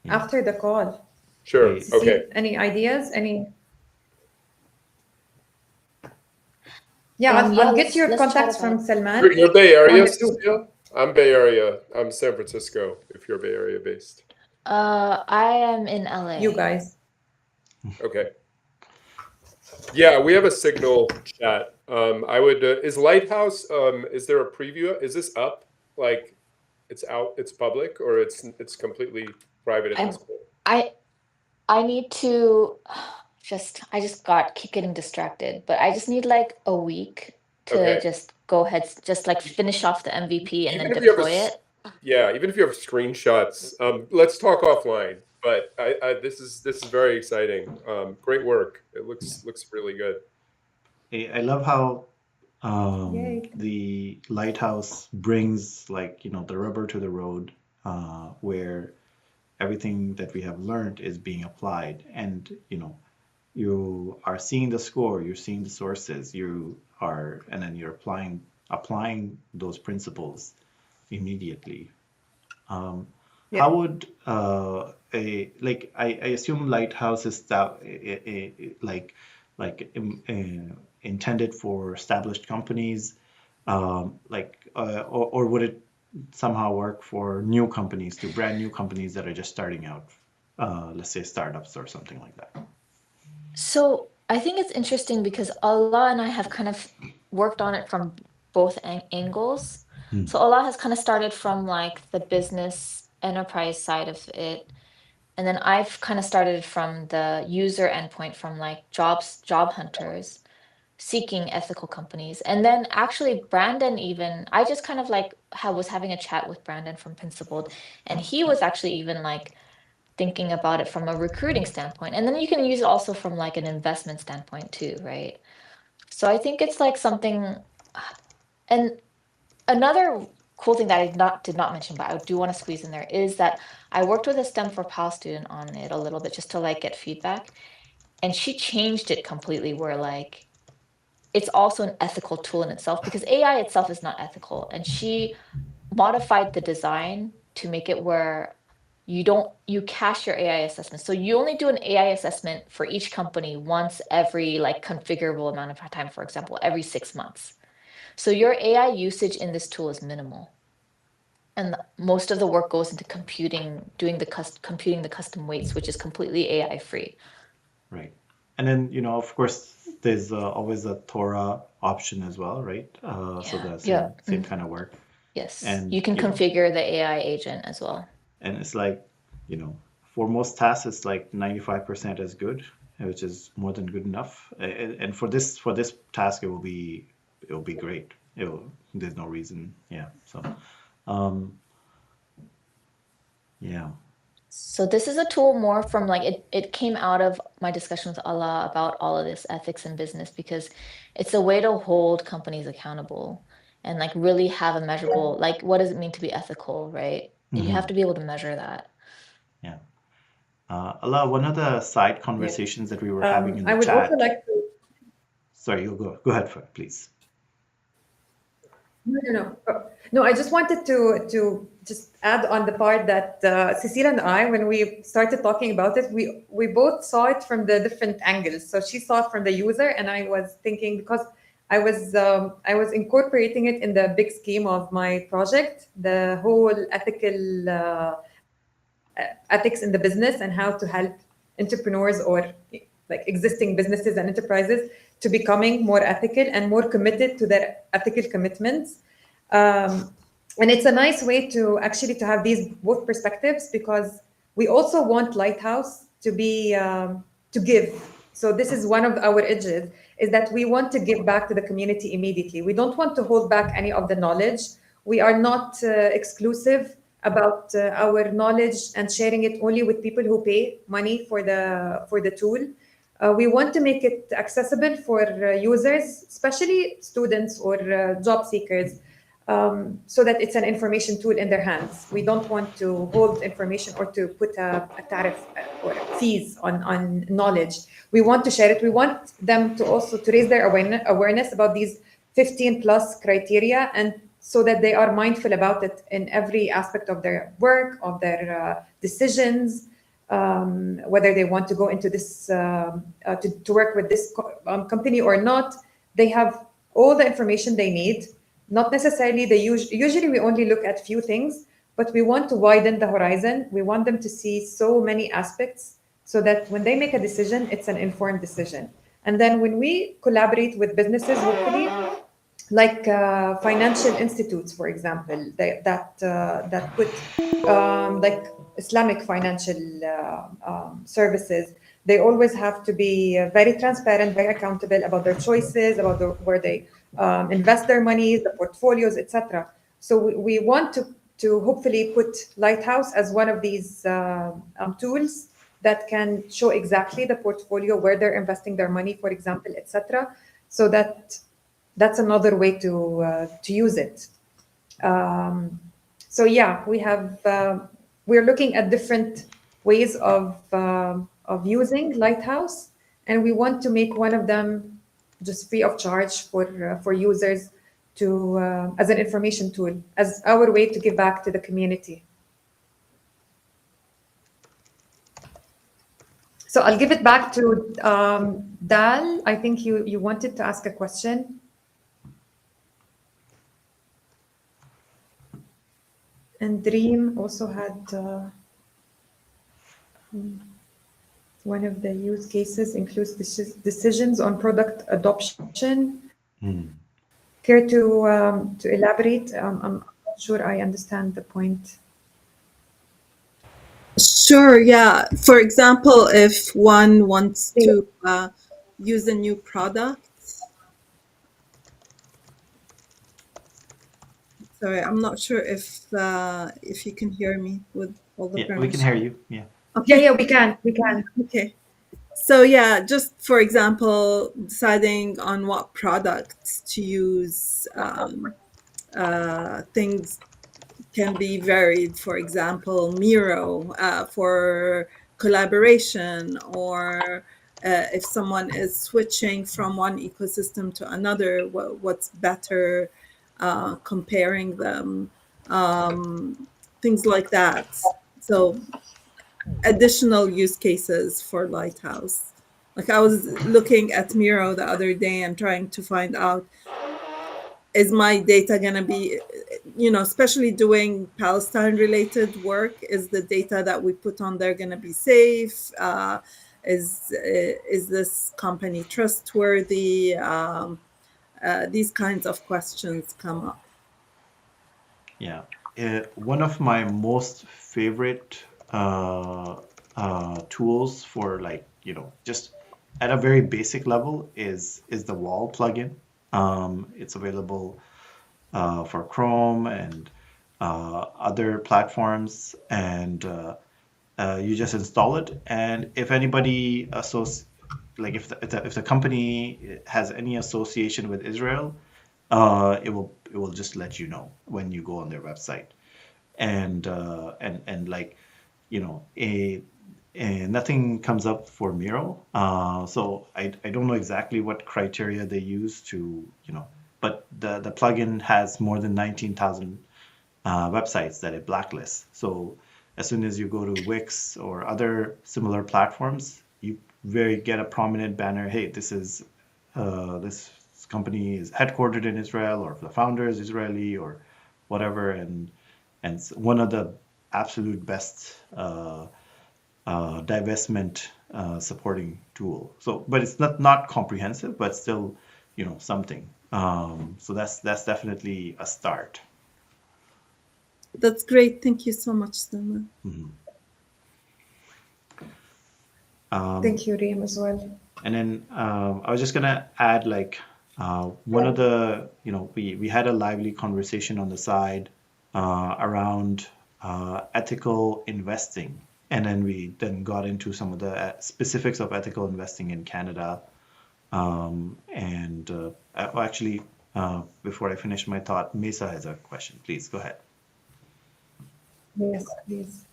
after the call. Sure. Hey, Cecile, Okay. any ideas? Yeah, I'll Yeah, get your let's chat contacts about from it. Salman You're Bay on Area, the group. Cecile? I'm Bay Area. I'm San Francisco, if you're Bay Area based. I am in LA. You guys. Okay. Yeah, we have a Signal chat. Is Lighthouse, is there a preview? Is this up? Like it's out, it's public, or it's completely private at this point? I need to I just keep getting distracted, but I just need like a week to Okay. just go ahead, just like finish off the MVP and then Even if you have deploy it. yeah, even if you have screenshots, let's talk offline. But this is very exciting. Great work. It looks really good. hey, I love how Yay. the lighthouse brings the rubber to the road, where everything that we have learned is being applied, and you are seeing the score, you're seeing the sources, and then you're applying those principles immediately. Um, Yeah. how would I assume Lighthouse is intended for established companies, or would it somehow work for brand new companies that are just starting out, let's say startups or something like that? So I think it's interesting because Allah and I have kind of worked on it from both angles. Hmm. So Allah has kind of started from like the business enterprise side of it. And then I've kind of started from the user endpoint, from like job hunters seeking ethical companies. And then actually Brandon, even I just kind of like was having a chat with Brandon from Principled, and he was actually even like thinking about it from a recruiting standpoint. And then you can use it also from like an investment standpoint too, right? So I think it's like something. And another cool thing that I did not mention, but I do want to squeeze in there, is that I worked with a STEM for PAL student on it a little bit just to like get feedback. And she changed it completely where like it's also an ethical tool in itself, because AI itself is not ethical. And she modified the design to make it where you cache your AI assessment. So you only do an AI assessment for each company once every like configurable amount of time, for example, every 6 months. So your AI usage in this tool is minimal. And most of the work goes into computing, computing the custom weights, which is completely AI free. Right. And then, of course, there's always a Torah option as well, right? So Yeah. the Yeah. same kind of work. Yes. And, You can configure the AI agent as well. and it's like, for most tasks, it's like 95% is good, which is more than good enough. And for this task, it will be great. There's no reason. Yeah. So, um, yeah. So this is a tool more from like it came out of my discussion with Allah about all of this ethics in business, because it's a way to hold companies accountable and like really have a measurable, like what does it mean to be ethical, right? You have to be able to measure that. Yeah. Allah, one of the side Yes. conversations that we were having in I the would also chat. like to. Sorry, you go ahead, please. No. No, I just wanted to just add on the part that Cecile and I, when we started talking about it, we both saw it from the different angles. So she saw it from the user, and I was thinking, because I was incorporating it in the big scheme of my project, the whole ethics in the business, and how to help entrepreneurs or like existing businesses and enterprises to becoming more ethical and more committed to their ethical commitments. And it's a nice way to actually to have these both perspectives, because we also want Lighthouse to be to give. So this is one of our edges, is that we want to give back to the community immediately. We don't want to hold back any of the knowledge. We are not exclusive about our knowledge and sharing it only with people who pay money for the tool. We want to make it accessible for users, especially students or job seekers, so that it's an information tool in their hands. We don't want to hold information or to put a tariff or fees on knowledge. We want to share it. We want them to also to raise their awareness about these 15 plus criteria, and so that they are mindful about it in every aspect of their work, of their decisions, whether they want to go into this to work with this company or not. They have all the information they need. Not necessarily usually we only look at few things, but we want to widen the horizon. We want them to see so many aspects, so that when they make a decision, it's an informed decision. And then when we collaborate with businesses, hopefully, like financial institutes, for example, that put like Islamic financial services. They always have to be very transparent, very accountable about their choices, about where they invest their monies, the portfolios, etc. So we want to hopefully put Lighthouse as one of these tools that can show exactly the portfolio, where they're investing their money, for example, etc. So that's another way to use it. So yeah, we're looking at different ways of using Lighthouse, and we want to make one of them just free of charge for users to as an information tool, as our way to give back to the community. So I'll give it back to Dal. I think you wanted to ask a question. And Dream also had one of the use cases includes decisions on product adoption. Care to elaborate? I'm not sure I understand the point. Sure, yeah. For example, if one wants to use a new product. Sorry, I'm not sure if you can hear me with all the Yeah, we can hear you. Yeah. Okay. Yeah, we can. Okay. So yeah, just for example, deciding on what products to use, things can be varied. For example, Miro for collaboration, or if someone is switching from one ecosystem to another, what's better, comparing them, things like that. So additional use cases for Lighthouse. Like I was looking at Miro the other day and trying to find out, is my data going to be, especially doing Palestine related work, is the data that we put on there going to be safe? Is this company trustworthy? These kinds of questions come up. Yeah. One of my most favorite tools for, like, just at a very basic level is the wall plugin. It's available for Chrome and other platforms, and you just install it. And if anybody like if the company has any association with Israel, it will just let you know when you go on their website. And like, nothing comes up for Miro. So I don't know exactly what criteria they use to, but the plugin has more than 19,000 websites that it blacklists. So as soon as you go to Wix or other similar platforms, you get a prominent banner. Hey, this company is headquartered in Israel, or the founder is Israeli, or whatever, and it's one of the absolute best divestment supporting tool. So, but it's not comprehensive, but still, something. So that's definitely a start. That's great. Thank you so much, Salma. Thank you, Reem, as well. And then I was just gonna add, like, one of the, we had a lively conversation on the side around ethical investing, and then we got into some of the specifics of ethical investing in Canada. And actually, before I finish my thought, Mesa has a question. Please go ahead. Yes, please.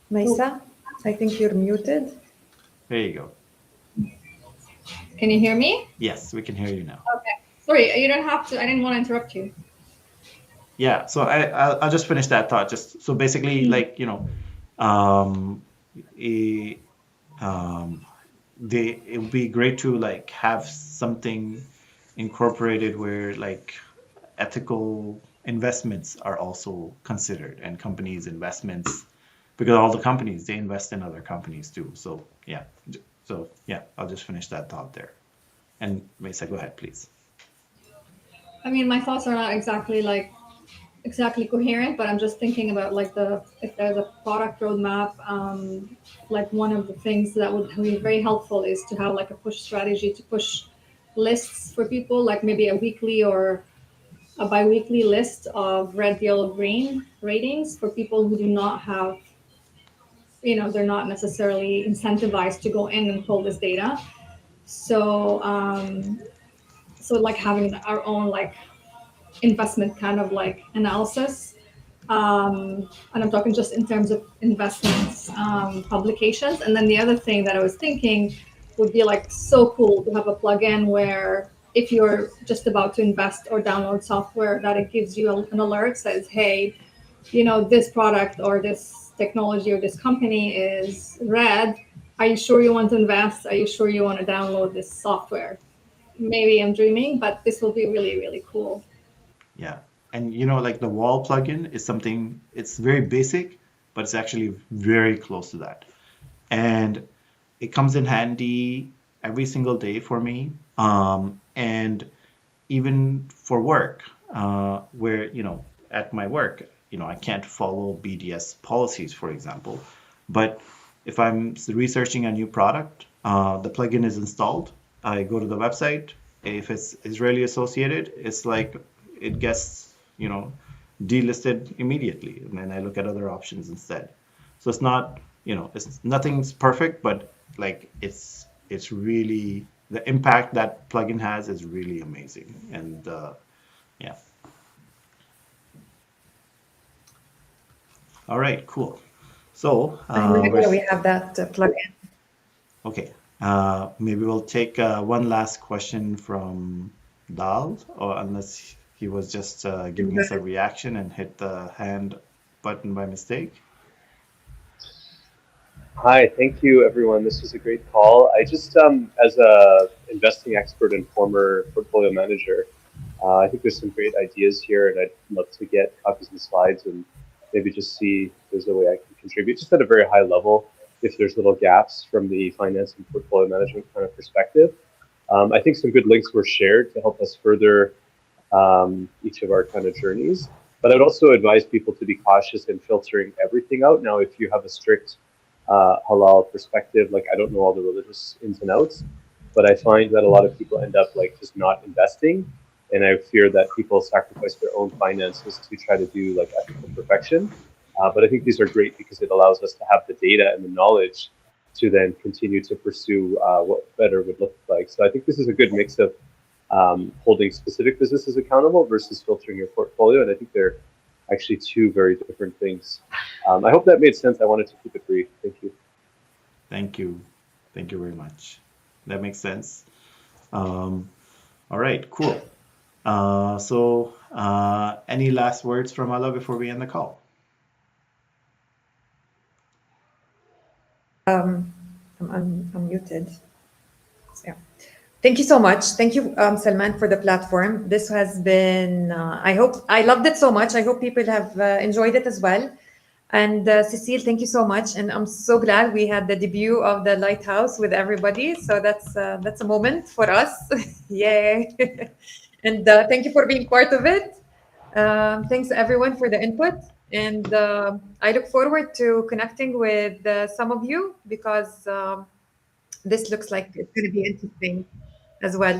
Mesa, I think you're muted. There you go. Can you hear me? Yes, we can hear you now. Okay. Sorry, you don't have to. I didn't want to interrupt you. Yeah, so I'll just finish that thought. Just so basically, like, it would be great to, like, have something incorporated where, like, ethical investments are also considered, and companies' investments, because all the companies, they invest in other companies too. So yeah, I'll just finish that thought there. And Mesa, go ahead, please. I mean, my thoughts are not exactly coherent, but I'm just thinking about like if there's a product roadmap. Like one of the things that would be very helpful is to have like a push strategy to push lists for people, like maybe a weekly or a bi-weekly list of red, yellow, green ratings for people who do not have, they're not necessarily incentivized to go in and pull this data. So, like having our own like investment kind of like analysis. And I'm talking just in terms of investments, publications. And then the other thing that I was thinking would be like so cool to have a plugin where if you're just about to invest or download software, that it gives you an alert, says, hey, this product or this technology or this company is red. Are you sure you want to invest? Are you sure you want to download this software? Maybe I'm dreaming, but this will be really, really cool. Yeah. And like the wall plugin is something, it's very basic, but it's actually very close to that. And it comes in handy every single day for me. And even for work, where, at my work, I can't follow BDS policies, for example. But if I'm researching a new product, the plugin is installed. I go to the website. If it's Israeli associated, it's like it gets, delisted immediately. And then I look at other options instead. So it's not, it's nothing's perfect, but like it's really, the impact that plugin has is really amazing. And yeah. All right, cool. So we have that plugin. okay, maybe we'll take one last question from Dal, or unless he was just giving us a reaction and hit the hand button by mistake. Hi, thank you everyone. This was a great call. I just, as a investing expert and former portfolio manager, I think there's some great ideas here, and I'd love to get copies of the slides and maybe just see if there's a way I can contribute, just at a very high level, if there's little gaps from the finance and portfolio management kind of perspective. I think some good links were shared to help us further each of our kind of journeys. But I'd also advise people to be cautious in filtering everything out. Now, if you have a strict halal perspective, like I don't know all the religious ins and outs, but I find that a lot of people end up like just not investing. And I fear that people sacrifice their own finances to try to do like ethical perfection. But I think these are great because it allows us to have the data and the knowledge to then continue to pursue what better would look like. So I think this is a good mix of holding specific businesses accountable versus filtering your portfolio. And I think they're actually two very different things. I hope that made sense. I wanted to keep it brief. Thank you. Thank you. Thank you very much. That makes sense. All right, cool. So any last words from Allah before we end the call? I'm unmuted. Yeah. Thank you so much. Thank you, Salman, for the platform. This has been, I loved it so much. I hope people have enjoyed it as well. And Cecile, thank you so much. And I'm so glad we had the debut of the Lighthouse with everybody. So that's a moment for us. Yay. And thank you for being part of it. Thanks everyone for the input. And I look forward to connecting with some of you because this looks like it's going to be interesting as well.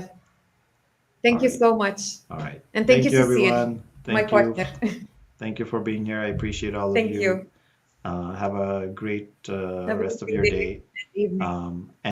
Thank All you right. so much. All right. And thank you, Cecile, everyone. my Thank you. partner. Thank you for being here. I appreciate all of Thank you. Have a great Have a rest of good your day day. and evening. And